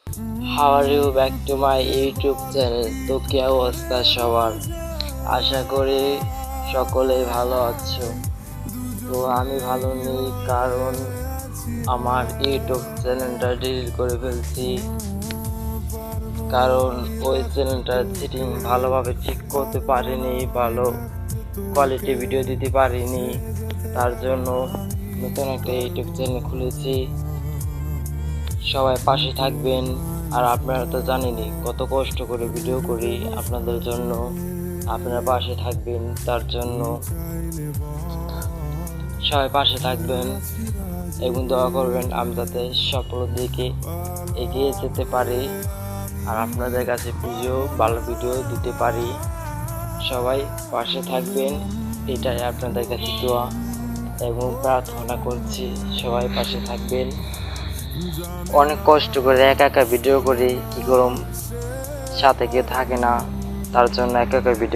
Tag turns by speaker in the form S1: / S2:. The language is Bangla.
S1: How are you back to my YouTube channel? তো কি অবস্থা সবার? আশা করি সকলেই ভালো আছো। তো আমি ভালো নেই, কারণ আমার ইউটিউব চ্যানেলটা ডিলিট করে ফেলছি। কারণ ওই চ্যানেলটার সেটিং ভালোভাবে ঠিক করতে পারিনি, ভালো কোয়ালিটি ভিডিও দিতে পারিনি। তার জন্য নতুন একটা ইউটিউব চ্যানেল খুলেছি। সবাই পাশে থাকবেন। আর আপনারা তো জানেনই কত কষ্ট করে ভিডিও করি আপনাদের জন্য। আপনারা পাশে থাকবেন, তার জন্য সবাই পাশে থাকবেন এবং দোয়া করবেন আমি যাতে সফলতার দিকে এগিয়ে যেতে পারি আর আপনাদের কাছে ভালো ভিডিও দিতে পারি। সবাই পাশে থাকবেন, এটাই আপনাদের কাছে দোয়া এবং প্রার্থনা করছি। সবাই পাশে থাকবেন। অনেক কষ্ট করে একা একা ভিডিও করি, কি করুম, সাথে কেউ থাকে না, তার জন্য একা একা ভিডিও